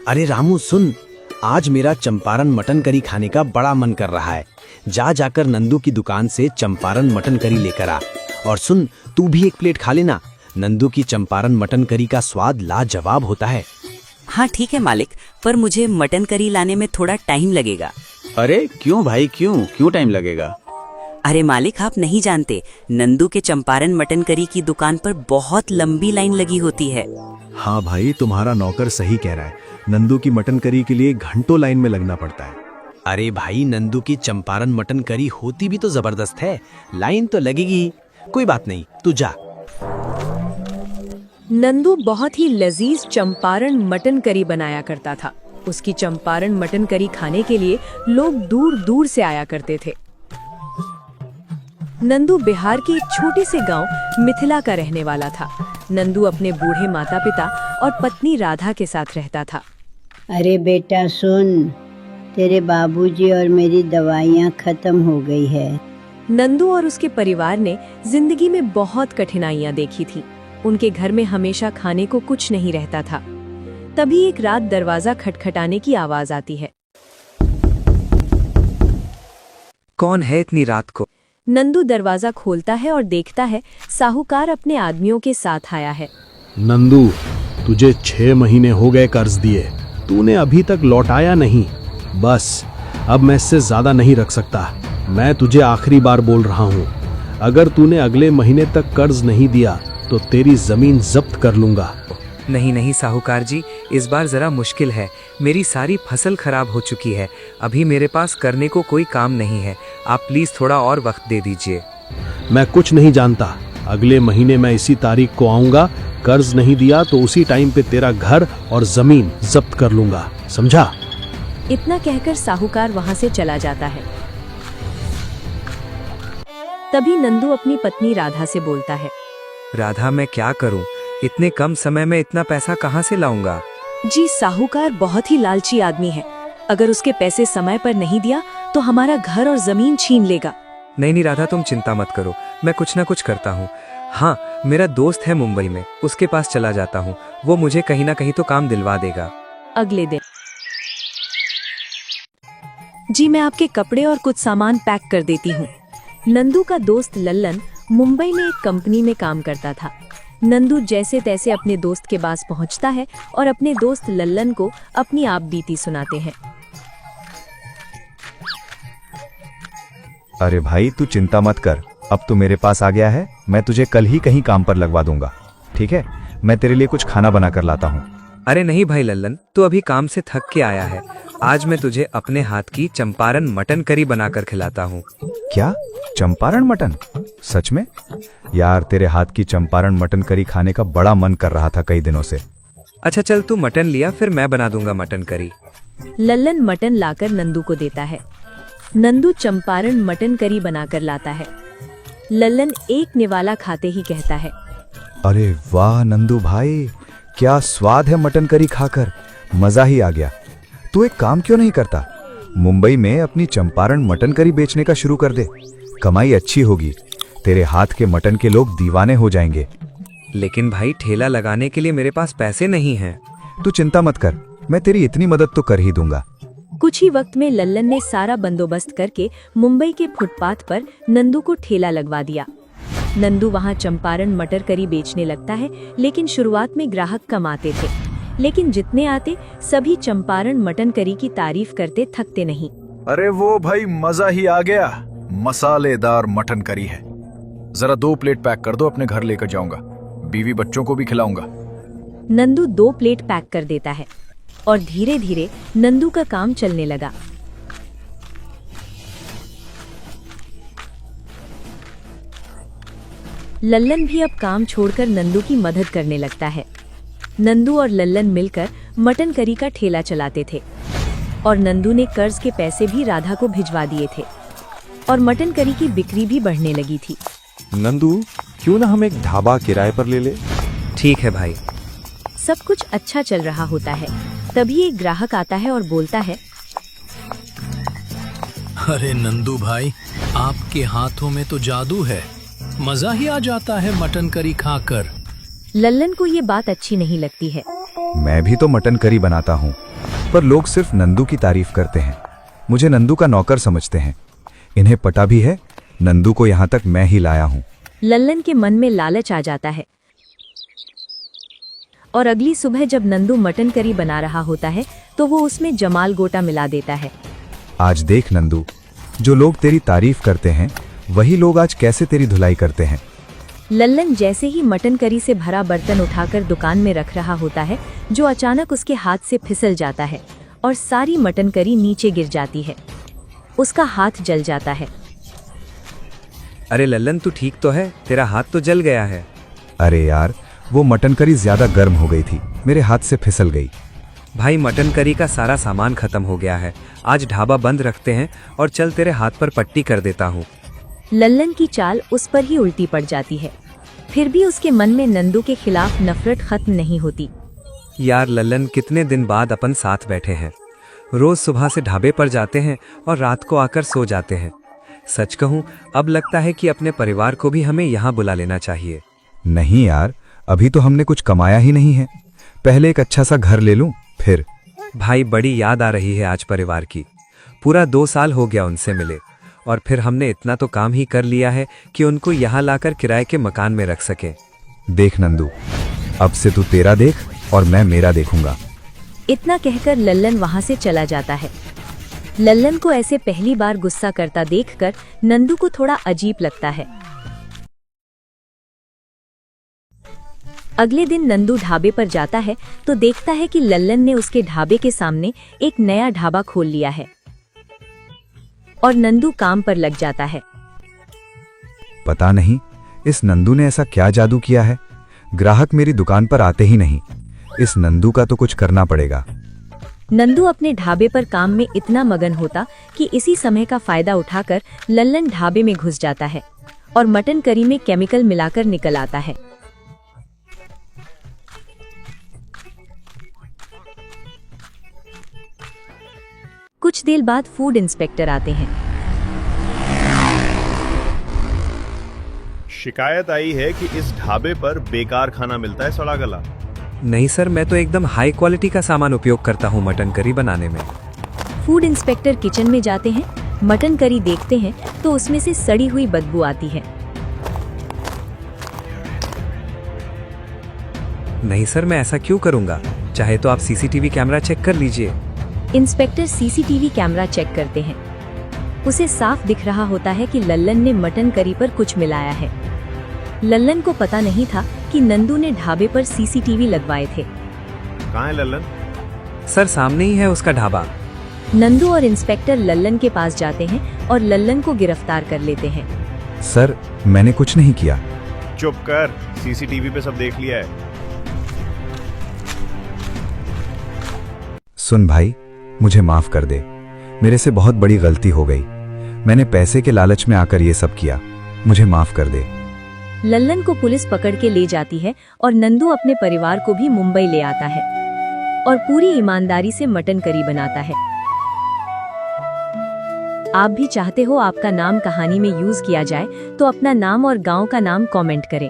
अरे रामू सुन, आज मेरा चंपारण मटन करी खाने का बड़ा मन कर रहा है। जा जाकर नंदू की दुकान से चंपारण मटन करी लेकर आ। और सुन, तू भी एक प्लेट खा लेना। नंदू की चंपारण मटन करी का स्वाद लाजवाब होता है। हाँ ठीक है मालिक, पर मुझे मटन करी लाने में थोड़ा टाइम लगेगा। अरे क्यों भाई, क्यों टाइम लगेगा? अरे मालिक, आप नहीं जानते, नंदू के चंपारण मटन करी की दुकान पर बहुत लंबी लाइन लगी होती है। हाँ भाई, तुम्हारा नौकर सही कह रहा है। नंदू की मटन करी के लिए घंटों लाइन में लगना पड़ता है। अरे भाई, नंदू की चंपारण मटन करी होती भी तो जबरदस्त है। लाइन तो लगेगी, कोई बात नहीं, तू जा। नंदू बहुत ही लजीज चंपारण मटन करी बनाया करता था। उसकी चंपारण मटन करी खाने के लिए लोग दूर दूर से आया करते थे। नंदू बिहार के एक छोटे से गांव मिथिला का रहने वाला था। नंदू अपने बूढ़े माता पिता और पत्नी राधा के साथ रहता था। अरे बेटा सुन, तेरे बाबूजी और मेरी दवाइयाँ खत्म हो गई है। नंदू और उसके परिवार ने जिंदगी में बहुत कठिनाइयाँ देखी थी। उनके घर में हमेशा खाने को कुछ नहीं रहता था। तभी एक रात दरवाजा खटखटाने की आवाज आती है। कौन है इतनी रात को? नंदू दरवाजा खोलता है और देखता है साहूकार अपने आदमियों के साथ आया है। नंदू, तुझे 6 महीने हो गए कर्ज दिए, तूने अभी तक लौटाया नहीं। बस अब मैं इससे ज्यादा नहीं रख सकता। मैं तुझे आखिरी बार बोल रहा हूँ, अगर तूने अगले महीने तक कर्ज नहीं दिया तो तेरी जमीन जब्त कर लूंगा। नहीं साहूकार जी, इस बार जरा मुश्किल है। मेरी सारी फसल खराब हो चुकी है। अभी मेरे पास करने को कोई काम नहीं है। आप प्लीज थोड़ा और वक्त दे दीजिए। मैं कुछ नहीं जानता। अगले महीने मैं इसी तारीख को आऊंगा। कर्ज नहीं दिया तो उसी टाइम पे तेरा घर और जमीन जब्त कर लूंगा, समझा? इतना कहकर साहूकार वहां से चला जाता है। तभी नंदू अपनी पत्नी राधा से बोलता है। राधा, मैं क्या करूं? इतने कम समय में इतना पैसा कहां से लाऊंगा? जी, साहूकार बहुत ही लालची आदमी है। अगर उसके पैसे समय पर नहीं दिया तो हमारा घर और जमीन छीन लेगा। नहीं राधा, तुम चिंता मत करो, मैं कुछ ना कुछ करता हूँ। हाँ, मेरा दोस्त है मुंबई में, उसके पास चला जाता हूँ। वो मुझे कहीं ना कहीं तो काम दिलवा देगा। अगले दिन जी, मैं आपके कपड़े और कुछ सामान पैक कर देती हूँ। नंदू का दोस्त लल्लन मुंबई में एक कंपनी में काम करता था। नंदू जैसे तैसे अपने दोस्त के पास पहुंचता है और अपने दोस्त लल्लन को अपनी आप बीती सुनाते हैं। अरे भाई, तू चिंता मत कर, अब तू मेरे पास आ गया है। मैं तुझे कल ही कहीं काम पर लगवा दूंगा, ठीक है? मैं तेरे लिए कुछ खाना बना कर लाता हूँ। अरे नहीं भाई लल्लन, तू अभी काम से थक के आया है। आज मैं तुझे अपने हाथ की चंपारण मटन करी बनाकर खिलाता हूँ। क्या? चंपारण मटन? सच में? यार, तेरे हाथ की चंपारण मटन करी खाने का बड़ा मन कर रहा था कई दिनों से। अच्छा चल, तू मटन लिया, फिर मैं बना दूंगा मटन करी। लल्लन मटन लाकर नंदू को देता है। नंदू चंपारण मटन करी बनाकर लाता है। लल्लन एक निवाला खाते ही कहता है, अरे वाह नंदू भाई, क्या स्वाद है मटन करी खाकर, मजा ही आ गया। तू एक काम क्यों नहीं करता, मुंबई में अपनी चंपारण मटन करी बेचने का शुरू कर दे। कमाई अच्छी होगी, तेरे हाथ के मटन के लोग दीवाने हो जाएंगे। लेकिन भाई, ठेला लगाने के लिए मेरे पास पैसे नहीं हैं। तू चिंता मत कर, मैं तेरी इतनी मदद तो कर ही दूंगा। कुछ ही वक्त में लल्लन ने सारा बंदोबस्त करके मुंबई के फुटपाथ पर नंदू को ठेला लगवा दिया। नंदू वहां चंपारण मटर करी बेचने लगता है, लेकिन शुरुआत में ग्राहक कम आते थे। लेकिन जितने आते सभी चंपारण मटन करी की तारीफ करते थकते नहीं। अरे वो भाई, मजा ही आ गया। मसालेदार मटन करी है। जरा 2 प्लेट पैक कर दो, अपने घर लेकर जाऊंगा। बीवी बच्चों को भी खिलाऊंगा। नंदू 2 प्लेट पैक कर देता है और धीरे धीरे नंदू का काम चलने लगा। लल्लन भी अब काम छोड़कर नंदू की मदद करने लगता है। नंदू और लल्लन मिलकर मटन करी का ठेला चलाते थे और नंदू ने कर्ज के पैसे भी राधा को भिजवा दिए थे और मटन करी की बिक्री भी बढ़ने लगी थी। नंदू, क्यों ना हम एक ढाबा किराए पर ले ले? ठीक है भाई। सब कुछ अच्छा चल रहा होता है। तभी एक ग्राहक आता है और बोलता है, अरे नंदू भाई, आपके हाथों में तो जादू है। मजा ही आ जाता है मटन करी खाकर। लल्लन को ये बात अच्छी नहीं लगती है। मैं भी तो मटन करी बनाता हूँ, पर लोग सिर्फ नंदू की तारीफ करते हैं। मुझे नंदू का नौकर समझते हैं। इन्हें पता भी है नंदू को यहाँ तक मैं ही लाया हूँ। लल्लन के मन में लालच आ जाता है और अगली सुबह जब नंदू मटन करी बना रहा होता है तो वो उसमें जमाल गोटा मिला देता है। आज देख नंदू, जो लोग तेरी तारीफ करते हैं वही लोग आज कैसे तेरी धुलाई करते हैं। लल्लन जैसे ही मटन करी से भरा बर्तन उठाकर दुकान में रख रहा होता है, जो अचानक उसके हाथ से फिसल जाता है और सारी मटन करी नीचे गिर जाती है। उसका हाथ जल जाता है। अरे लल्लन, तू ठीक तो है? तेरा हाथ तो जल गया है। अरे यार, वो मटन करी ज्यादा गर्म हो गई थी, मेरे हाथ से फिसल गई। भाई, मटन करी का सारा सामान खत्म हो गया है। आज ढाबा बंद रखते हैं और चल तेरे हाथ पर पट्टी कर देता हूँ। लल्लन की चाल उस पर ही उल्टी पड़ जाती है। फिर भी उसके मन में नंदू के खिलाफ नफरत खत्म नहीं होती। यार लल्लन, कितने दिन बाद अपन साथ बैठे हैं। रोज सुबह से ढाबे पर जाते हैं और रात को आकर सो जाते हैं। सच कहूँ, अब लगता है कि अपने परिवार को भी हमें यहाँ बुला लेना चाहिए। नहीं यार, अभी तो हमने कुछ कमाया ही नहीं है। पहले एक अच्छा सा घर ले लूं, फिर। भाई, बड़ी याद आ रही है आज परिवार की। पूरा 2 साल हो गया उनसे मिले और फिर हमने इतना तो काम ही कर लिया है कि उनको यहाँ लाकर किराए के मकान में रख सके। देख नंदू, अब से तू तेरा देख और मैं मेरा देखूंगा। इतना कहकर लल्लन वहां से चला जाता है। लल्लन को ऐसे पहली बार गुस्सा करता देखकर नंदू को थोड़ा अजीब लगता है। अगले दिन नंदू ढाबे पर जाता है तो देखता है कि लल्लन ने उसके ढाबे के सामने एक नया ढाबा खोल लिया है और नंदू काम पर लग जाता है। पता नहीं इस नंदू ने ऐसा क्या जादू किया है, ग्राहक मेरी दुकान पर आते ही नहीं। इस नंदू का तो कुछ करना पड़ेगा। नंदू अपने ढाबे पर काम में इतना मगन होता कि इसी समय का फायदा उठाकर लल्लन ढाबे में घुस जाता है और मटन करी में केमिकल मिलाकर निकल आता है। कुछ देर बाद फूड इंस्पेक्टर आते हैं। शिकायत आई है कि इस ढाबे पर बेकार खाना मिलता है, सड़ा गला। नहीं सर, मैं तो एकदम हाई क्वालिटी का सामान उपयोग करता हूँ मटन करी बनाने में। फूड इंस्पेक्टर किचन में जाते हैं, मटन करी देखते हैं तो उसमें से सड़ी हुई बदबू आती है। नहीं सर, मैं ऐसा क्यों करूँगा? चाहे तो आप सीसीटीवी कैमरा चेक कर लीजिए। इंस्पेक्टर सीसीटीवी कैमरा चेक करते हैं। उसे साफ दिख रहा होता है कि लल्लन ने मटन करी पर कुछ मिलाया है। लल्लन को पता नहीं था कि नंदू ने ढाबे पर सीसीटीवी लगवाए थे। कहाँ है लल्लन? सर, सामने ही है उसका ढाबा। नंदू और इंस्पेक्टर लल्लन के पास जाते हैं और लल्लन को गिरफ्तार कर लेते हैं। सर, मैंने कुछ नहीं किया। चुप कर, सीसीटीवी पे सब देख लिया है। सुन भाई, मुझे माफ कर दे। मेरे से बहुत बड़ी गलती हो गई। मैंने पैसे के लालच में आकर ये सब किया। मुझे माफ कर दे। लल्लन को पुलिस पकड़ के ले जाती है और नंदू अपने परिवार को भी मुंबई ले आता है और पूरी ईमानदारी से मटन करी बनाता है। आप भी चाहते हो आपका नाम कहानी में यूज किया जाए तो अपना नाम और गांव का नाम कमेंट करें।